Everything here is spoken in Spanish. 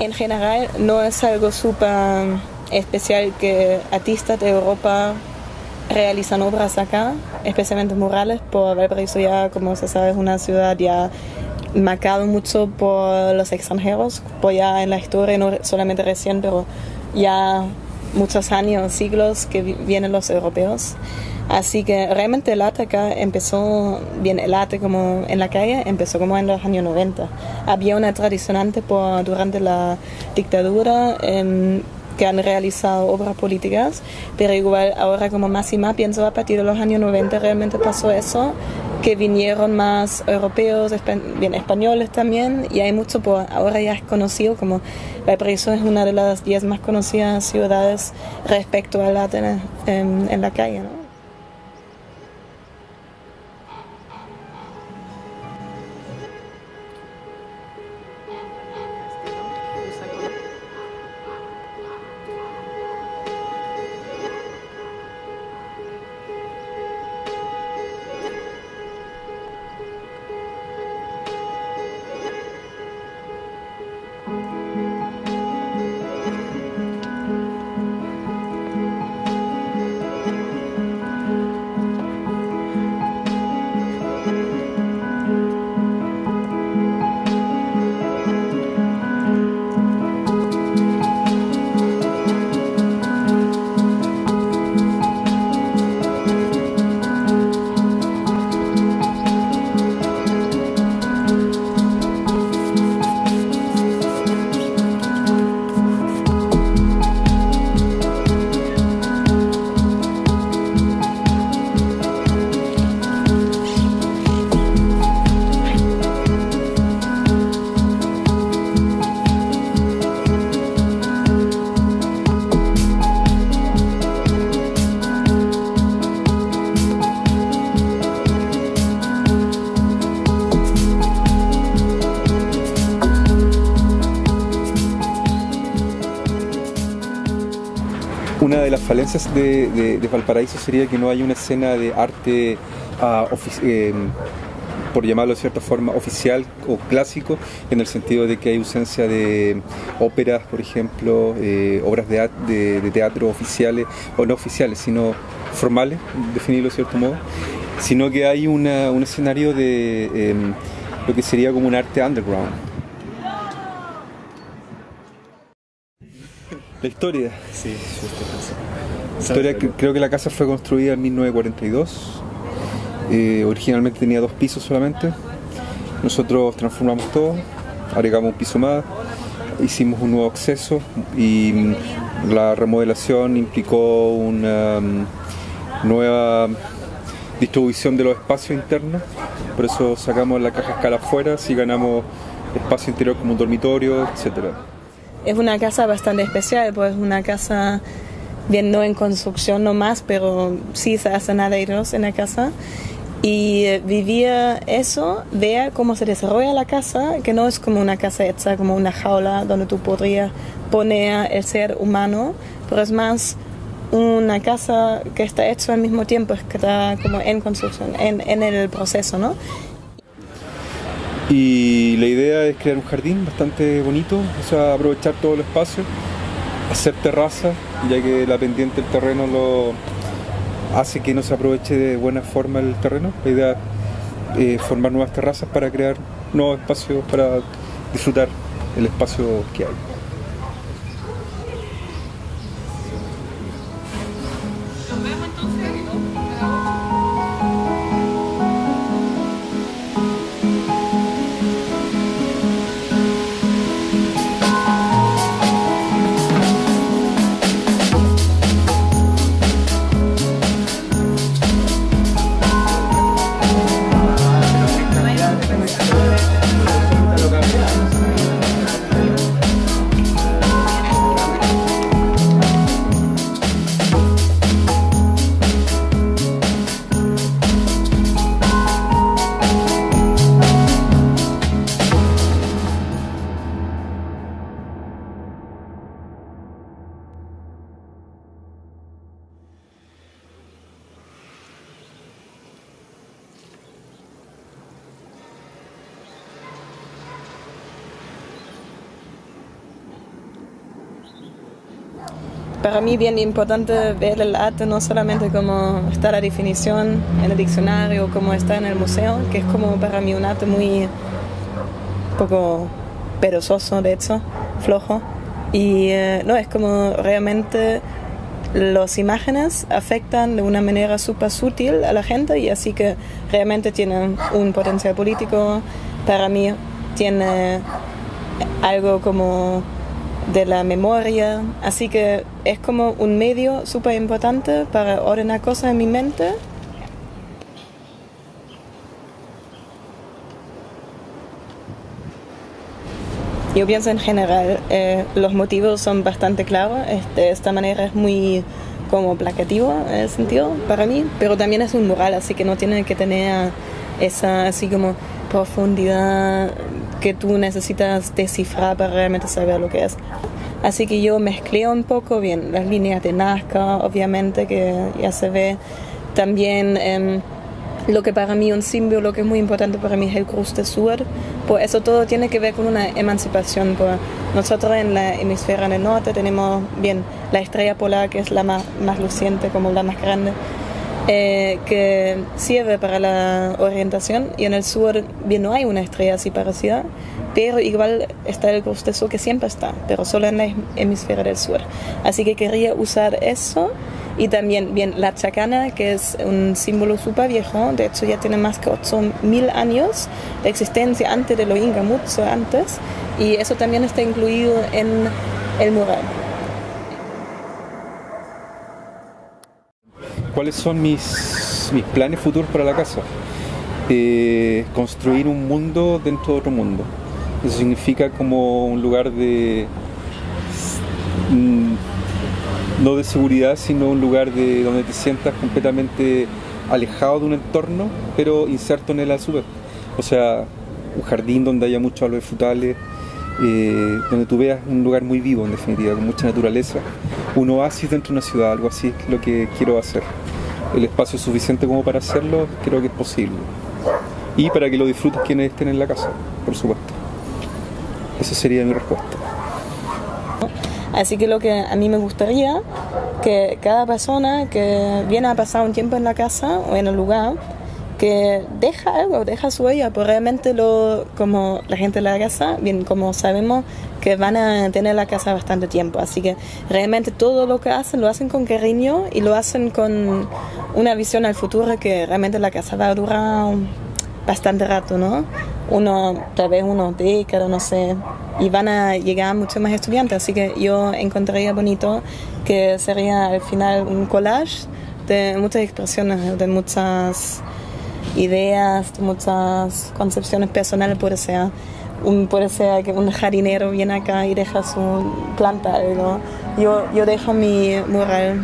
En general no es algo súper especial que artistas de Europa realizan obras acá, especialmente murales, por Valparaíso ya, como se sabe, es una ciudad ya marcado mucho por los extranjeros, por ya en la historia, no solamente recién, pero ya muchos años, siglos que vienen los europeos. Así que realmente el arte acá empezó, bien, el arte como en la calle empezó como en los años 90. Había una tradición antes durante la dictadura que han realizado obras políticas, pero igual ahora como más y más pienso a partir de los años 90 realmente pasó eso, que vinieron más europeos, bien españoles también, y hay mucho, ahora ya es conocido como Valparaíso es una de las 10 más conocidas ciudades respecto al arte en la calle, ¿no? Una de las falencias de Valparaíso sería que no hay una escena de arte, por llamarlo de cierta forma, oficial o clásico, en el sentido de que hay ausencia de óperas, por ejemplo, obras de teatro oficiales, o no oficiales, sino formales, definirlo de cierto modo, sino que hay un escenario de lo que sería como un arte underground. La historia. Sí, Creo que la casa fue construida en 1942. Originalmente tenía 2 pisos solamente. Nosotros transformamos todo, agregamos un piso más, hicimos un nuevo acceso y la remodelación implicó una nueva distribución de los espacios internos. Por eso sacamos la caja escala afuera, así ganamos espacio interior como un dormitorio, etcétera. Es una casa bastante especial, pues es una casa, bien no en construcción nomás, pero sí se hacen arreglos en la casa. Y vivía eso, ver cómo se desarrolla la casa, que no es como una casa hecha, como una jaula donde tú podrías poner el ser humano, pero es más una casa que está hecha al mismo tiempo, que está como en construcción, en el proceso, ¿no? Y la idea es crear un jardín bastante bonito, o sea, aprovechar todo el espacio, hacer terraza, ya que la pendiente del terreno lo hace que no se aproveche de buena forma el terreno. La idea es formar nuevas terrazas para crear nuevos espacios para disfrutar el espacio que hay. para mí bien importante ver el arte no solamente como está la definición en el diccionario, como está en el museo, que es como para mí un arte muy poco perezoso, de hecho, flojo. Y no, es como realmente las imágenes afectan de una manera súper sutil a la gente y así que realmente tienen un potencial político. Para mí tiene algo como de la memoria, así que es como un medio súper importante para ordenar cosas en mi mente. Yo pienso en general, los motivos son bastante claros, de esta manera es muy como placativo en el sentido para mí, pero también es un mural, así que no tiene que tener esa así como profundidad que tú necesitas descifrar para realmente saber lo que es. Así que yo mezclé un poco bien las líneas de Nazca, obviamente que ya se ve, también lo que para mí un símbolo que es muy importante para mí es el Cruz de Sur. Pues eso todo tiene que ver con una emancipación. Pues nosotros en la hemisferia del norte tenemos bien la estrella polar, que es la más luciente, como la más grande, que sirve para la orientación, y en el sur bien no hay una estrella así parecida, pero igual está el Cruz de Sur, que siempre está, pero solo en la hemisferia del sur. Así que quería usar eso. Y también, bien, la chacana, que es un símbolo súper viejo, de hecho ya tiene más que 8.000 años de existencia antes de los Inca, mucho antes, y eso también está incluido en el mural. ¿Cuáles son mis planes futuros para la casa? Construir un mundo dentro de otro mundo. Eso significa como un lugar de... no de seguridad, sino un lugar donde te sientas completamente alejado de un entorno, pero inserto en él a su vez. O sea, un jardín donde haya muchos árboles frutales, donde tú veas un lugar muy vivo, en definitiva, con mucha naturaleza. Un oasis dentro de una ciudad, algo así es lo que quiero hacer. El espacio es suficiente como para hacerlo, creo que es posible. Y para que lo disfruten quienes estén en la casa, por supuesto. Esa sería mi respuesta. Así que lo que a mí me gustaría, que cada persona que viene a pasar un tiempo en la casa o en el lugar, que deja algo, deja su huella, pues realmente como la gente de la casa, bien como sabemos que van a tener la casa bastante tiempo, así que realmente todo lo que hacen lo hacen con cariño y lo hacen con una visión al futuro, que realmente la casa va a durar bastante rato, ¿no? Tal vez unos décadas, no sé, y van a llegar muchos más estudiantes, así que yo encontraría bonito que sería al final un collage de muchas expresiones, de muchas ideas, de muchas concepciones personales. Puede ser que un jardinero viene acá y deja su planta, ¿no? Yo dejo mi mural